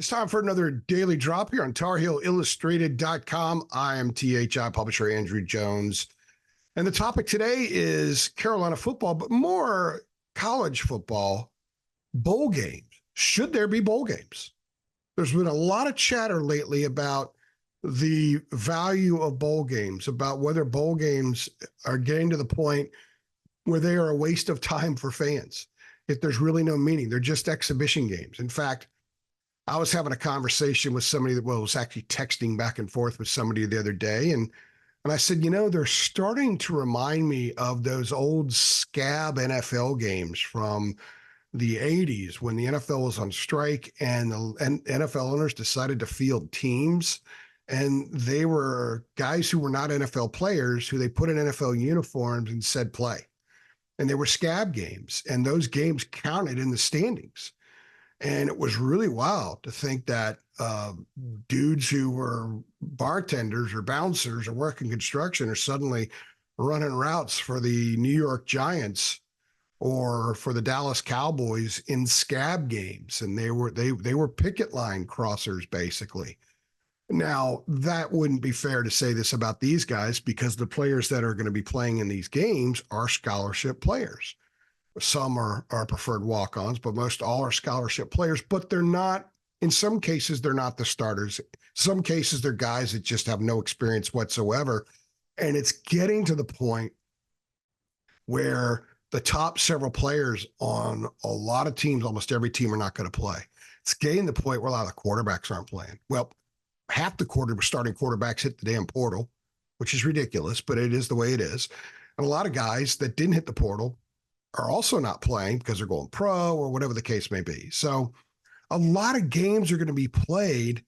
It's time for another daily drop here on TarHeelIllustrated.com. I am THI publisher Andrew Jones. And the topic today is Carolina football, but more college football, bowl games. Should there be bowl games? There's been a lot of chatter lately about the value of bowl games, about whether bowl games are getting to the point where they are a waste of time for fans. If there's really no meaning, they're just exhibition games. In fact, I was having a conversation with somebody that was actually texting back and forth with somebody the other day. And I said, they're starting to remind me of those old scab NFL games from the 80s when the NFL was on strike and the NFL owners decided to field teams. And they were guys who were not NFL players who they put in NFL uniforms and said play. And they were scab games. And those games counted in the standings. And it was really wild to think that dudes who were bartenders or bouncers or working construction are suddenly running routes for the New York Giants or for the Dallas Cowboys in scab games. And they were picket line crossers, basically. Now, that wouldn't be fair to say this about these guys because the players that are going to be playing in these games are scholarship players. Some are preferred walk-ons, but most all are scholarship players, but they're not, in some cases, they're not the starters. Some cases, they're guys that just have no experience whatsoever. And it's getting to the point where the top several players on a lot of teams, almost every team, are not going to play. It's getting to the point where a lot of the quarterbacks aren't playing. Well, half the starting quarterbacks hit the damn portal, which is ridiculous, but it is the way it is. And a lot of guys that didn't hit the portal are also not playing because they're going pro or whatever the case may be. So a lot of games are going to be played,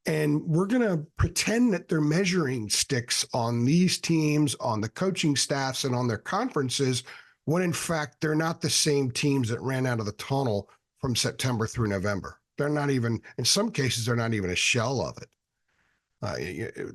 and we're going to pretend that they're measuring sticks on these teams, on the coaching staffs, and on their conferences, when in fact they're not the same teams that ran out of the tunnel from September through November. They're not even, in some cases, they're not even a shell of it.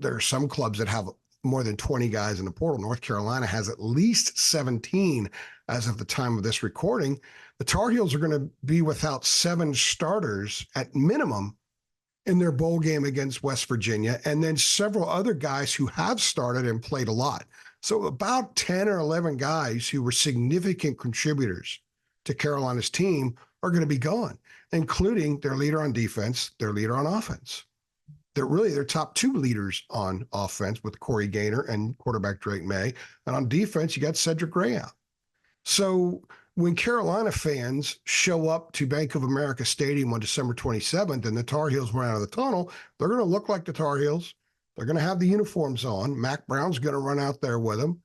There are some clubs that have more than 20 guys in the portal. North Carolina has at least 17 as of the time of this recording. The Tar Heels are going to be without 7 starters at minimum in their bowl game against West Virginia, and then several other guys who have started and played a lot. So about 10 or 11 guys who were significant contributors to Carolina's team are going to be gone, including their leader on defense, their leader on offense. They're really their top 2 leaders on offense with Corey Gaynor and quarterback Drake May. And on defense, you got Cedric Gray out. So when Carolina fans show up to Bank of America Stadium on December 27th and the Tar Heels run out of the tunnel, they're going to look like the Tar Heels. They're going to have the uniforms on. Mac Brown's going to run out there with them.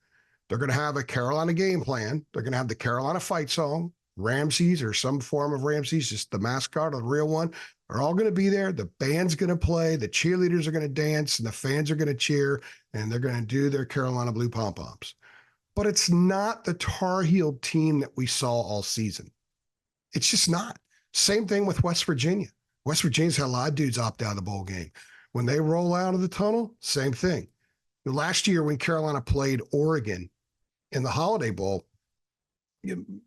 They're going to have a Carolina game plan. They're going to have the Carolina fight song, Ramses or some form of Ramses, just the mascot or the real one. Are all going to be there. The band's going to play. The cheerleaders are going to dance, and the fans are going to cheer, and they're going to do their Carolina blue pom-poms. But it's not the Tar Heel team that we saw all season. It's just not. Same thing with West Virginia. West Virginia's had a lot of dudes opt out of the bowl game. When they roll out of the tunnel, same thing. Last year when Carolina played Oregon in the Holiday Bowl,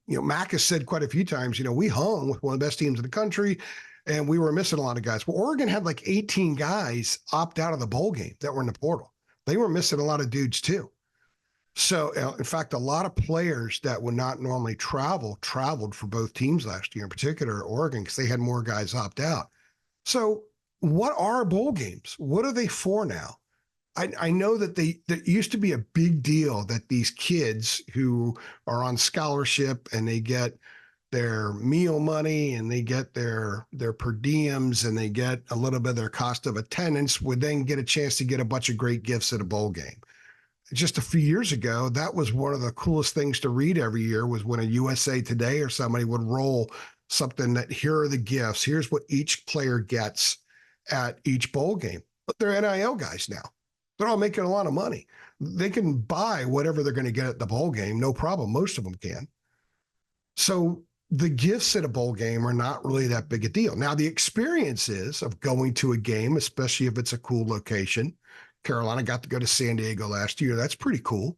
Mac has said quite a few times, we hung with one of the best teams in the country, and we were missing a lot of guys. Well, Oregon had like 18 guys opt out of the bowl game that were in the portal. They were missing a lot of dudes too. So, in fact, a lot of players that would not normally traveled for both teams last year, in particular Oregon, because they had more guys opt out. So what are bowl games? What are they for now? I know that that used to be a big deal that these kids who are on scholarship and they get their meal money and they get their per diems and they get a little bit of their cost of attendance would then get a chance to get a bunch of great gifts at a bowl game. Just a few years ago, that was one of the coolest things to read every year was when a USA Today or somebody would roll something that here are the gifts. Here's what each player gets at each bowl game. But they're NIL guys now. They're all making a lot of money. They can buy whatever they're going to get at the bowl game. No problem. Most of them can. So the gifts at a bowl game are not really that big a deal. Now, the experiences of going to a game, especially if it's a cool location. Carolina got to go to San Diego last year. That's pretty cool.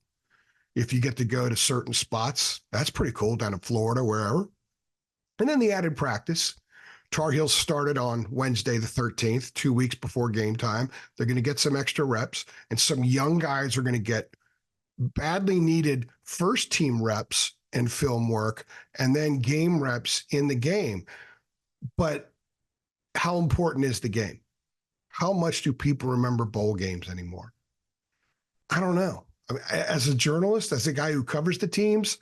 If you get to go to certain spots, that's pretty cool down in Florida, wherever. And then the added practice Tar Heels started on Wednesday, the 13th, 2 weeks before game time. They're going to get some extra reps, and some young guys are going to get badly needed first team reps and film work, and then game reps in the game. But how important is the game? How much do people remember bowl games anymore? I don't know. I mean, as a journalist, as a guy who covers the teams,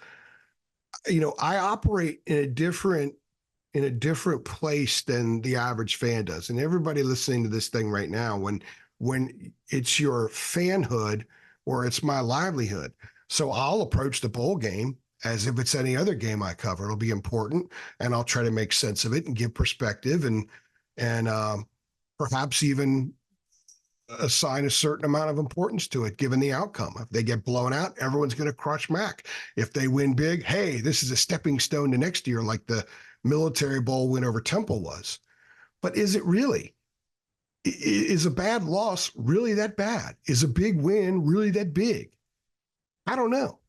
I operate in a different place than the average fan does. And everybody listening to this thing right now, when it's your fanhood or it's my livelihood. So I'll approach the bowl game as if it's any other game I cover. It'll be important, and I'll try to make sense of it and give perspective and perhaps even assign a certain amount of importance to it, given the outcome. If they get blown out, everyone's going to crush Mac. If they win big, hey, this is a stepping stone to next year, like the Military Bowl win over Temple was. But is it really? Is a bad loss really that bad? Is a big win really that big? I don't know.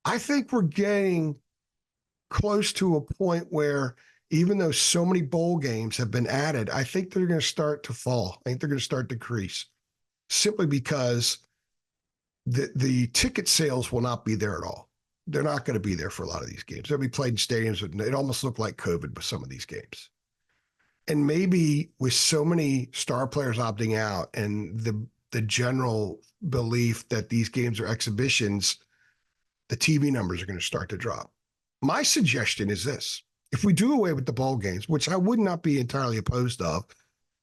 I think we're getting close to a point where even though so many bowl games have been added, I think they're going to start to fall. I think they're going to start to decrease, simply because the ticket sales will not be there at all. They're not going to be there for a lot of these games. They'll be played in stadiums. It almost looked like COVID with some of these games. And maybe with so many star players opting out and the general belief that these games are exhibitions, the TV numbers are going to start to drop. My suggestion is this. If we do away with the bowl games, which I would not be entirely opposed of,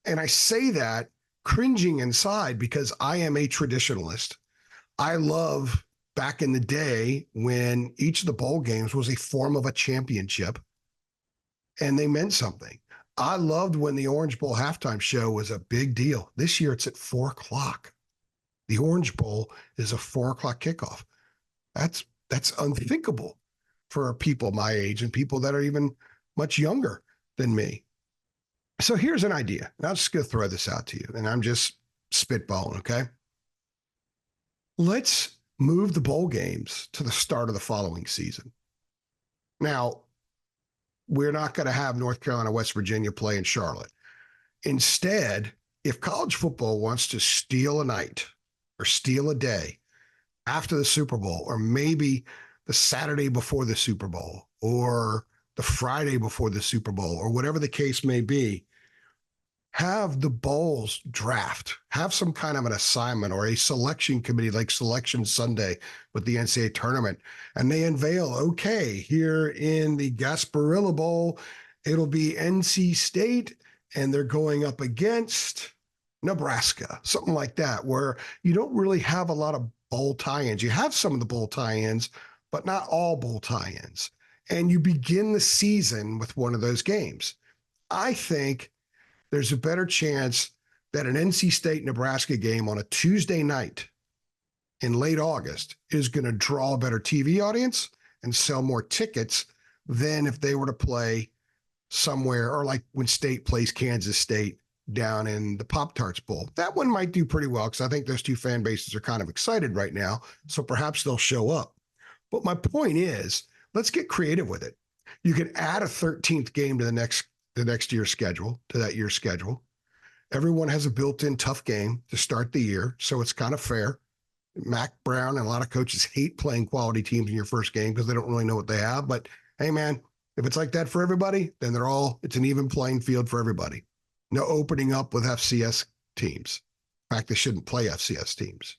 and I say that cringing inside because I am a traditionalist. I love back in the day when each of the bowl games was a form of a championship and they meant something. I loved when the Orange Bowl halftime show was a big deal. This year it's at 4:00. The Orange Bowl is a 4:00 kickoff. That's unthinkable for people my age and people that are even much younger than me. So here's an idea. And I'm just going to throw this out to you, and I'm just spitballing, okay? Let's move the bowl games to the start of the following season. Now, we're not going to have North Carolina, West Virginia play in Charlotte. Instead, if college football wants to steal a night or steal a day after the Super Bowl, or maybe the Saturday before the Super Bowl, or the Friday before the Super Bowl, or whatever the case may be, have the bowls draft, have some kind of an assignment or a selection committee like Selection Sunday with the NCAA tournament. And they unveil, okay, here in the Gasparilla Bowl, it'll be NC State and they're going up against Nebraska, something like that, where you don't really have a lot of bowl tie-ins. You have some of the bowl tie-ins, but not all bowl tie-ins. And you begin the season with one of those games. I think there's a better chance that an NC State-Nebraska game on a Tuesday night in late August is going to draw a better TV audience and sell more tickets than if they were to play somewhere, or like when State plays Kansas State down in the Pop-Tarts Bowl. That one might do pretty well because I think those two fan bases are kind of excited right now, so perhaps they'll show up. But my point is, let's get creative with it. You can add a 13th game to the next year's schedule, to that year's schedule. Everyone has a built-in tough game to start the year, so it's kind of fair. Mac Brown and a lot of coaches hate playing quality teams in your first game because they don't really know what they have. But hey, man, if it's like that for everybody, then it's an even playing field for everybody. No opening up with FCS teams. In fact, they shouldn't play FCS teams.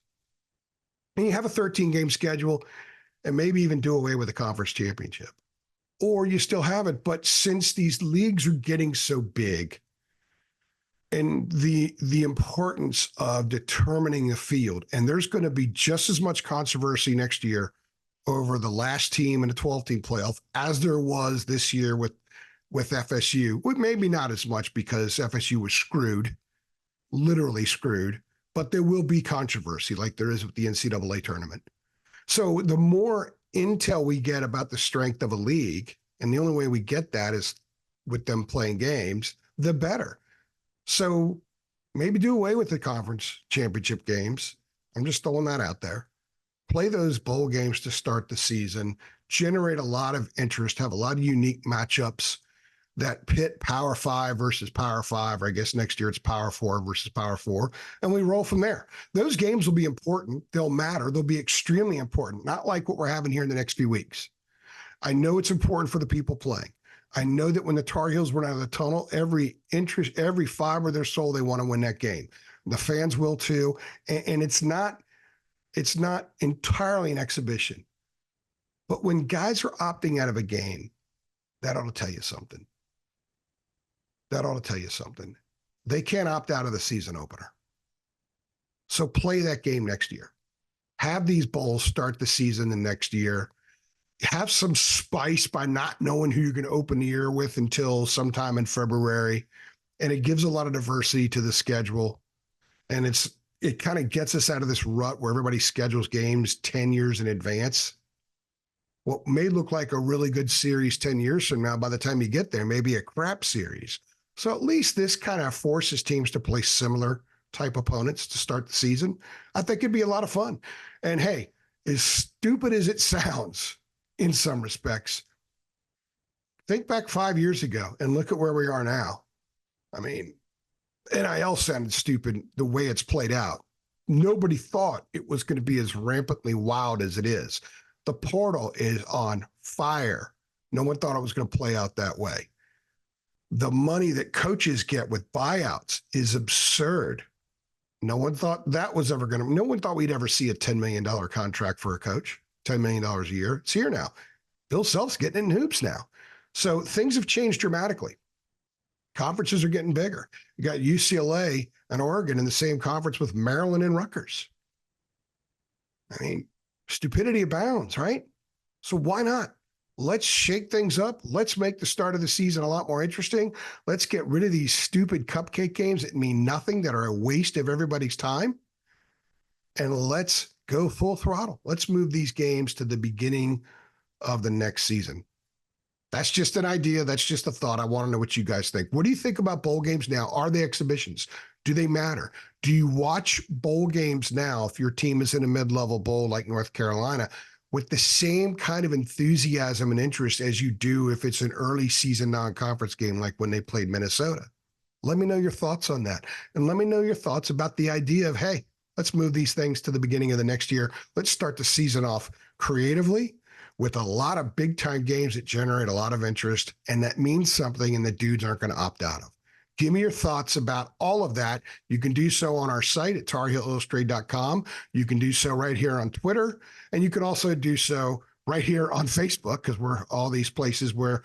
And you have a 13-game schedule and maybe even do away with the conference championship. Or you still have it, but since these leagues are getting so big and the importance of determining the field, and there's going to be just as much controversy next year over the last team in the 12-team playoff as there was this year with FSU. Well, maybe not as much because FSU was screwed, literally screwed, but there will be controversy like there is with the NCAA tournament. So the more intel we get about the strength of a league, and the only way we get that is with them playing games, the better. So maybe do away with the conference championship games. I'm just throwing that out there. Play those bowl games to start the season, generate a lot of interest, have a lot of unique matchups. that pit Power 5 versus Power 5, or I guess next year it's Power 4 versus Power 4, and we roll from there. Those games will be important. They'll matter. They'll be extremely important, not like what we're having here in the next few weeks. I know it's important for the people playing. I know that when the Tar Heels run out of the tunnel, every interest, every fiber of their soul, they want to win that game. The fans will too. And it's not entirely an exhibition. But when guys are opting out of a game, that ought to tell you something. That ought to tell you something. They can't opt out of the season opener. So play that game next year. Have these bowls start the season the next year. Have some spice by not knowing who you're going to open the year with until sometime in February. And it gives a lot of diversity to the schedule. And it kind of gets us out of this rut where everybody schedules games 10 years in advance. What may look like a really good series 10 years from now, by the time you get there, may be a crap series. So at least this kind of forces teams to play similar type opponents to start the season. I think it'd be a lot of fun. And hey, as stupid as it sounds in some respects, think back 5 years ago and look at where we are now. I mean, NIL sounded stupid the way it's played out. Nobody thought it was going to be as rampantly wild as it is. The portal is on fire. No one thought it was going to play out that way. The money that coaches get with buyouts is absurd. No one thought that was ever going to, no one thought we'd ever see a $10 million contract for a coach, $10 million a year. It's here now. Bill Self's getting in hoops now. So things have changed dramatically. Conferences are getting bigger. You got UCLA and Oregon in the same conference with Maryland and Rutgers. I mean, stupidity abounds, right? So why not? Let's shake things up. Let's make the start of the season a lot more interesting. Let's get rid of these stupid cupcake games that mean nothing, that are a waste of everybody's time. And let's go full throttle. Let's move these games to the beginning of the next season. That's just an idea. That's just a thought. I want to know what you guys think. What do you think about bowl games now? Are they exhibitions? Do they matter? Do you watch bowl games now if your team is in a mid-level bowl like North Carolina with the same kind of enthusiasm and interest as you do if it's an early season non-conference game like when they played Minnesota? Let me know your thoughts on that. And let me know your thoughts about the idea of, hey, let's move these things to the beginning of the next year. Let's start the season off creatively with a lot of big-time games that generate a lot of interest, and that means something and the dudes aren't going to opt out of. Give me your thoughts about all of that. You can do so on our site at TarHeelIllustrated.com. You can do so right here on Twitter, and you can also do so right here on Facebook, because we're all these places where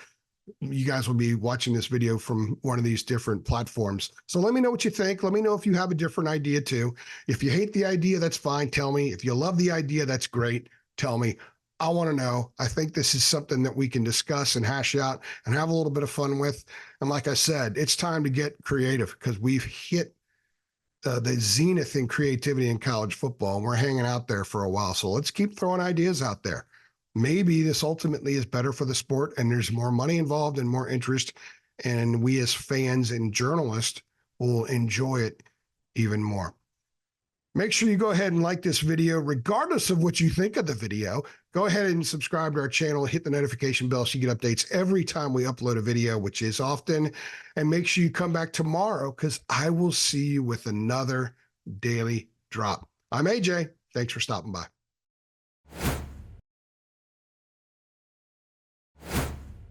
you guys will be watching this video from one of these different platforms. So let me know what you think. Let me know if you have a different idea too. If you hate the idea, that's fine. Tell me. If you love the idea, that's great. Tell me. I want to know. I think this is something that we can discuss and hash out and have a little bit of fun with. And like I said, it's time to get creative because we've hit the zenith in creativity in college football, and we're hanging out there for a while. So let's keep throwing ideas out there. Maybe this ultimately is better for the sport and there's more money involved and more interest, and we as fans and journalists will enjoy it even more. Make sure you go ahead and like this video, regardless of what you think of the video. Go ahead and subscribe to our channel, hit the notification bell so you get updates every time we upload a video, which is often. And make sure you come back tomorrow because I will see you with another daily drop. I'm AJ. Thanks for stopping by.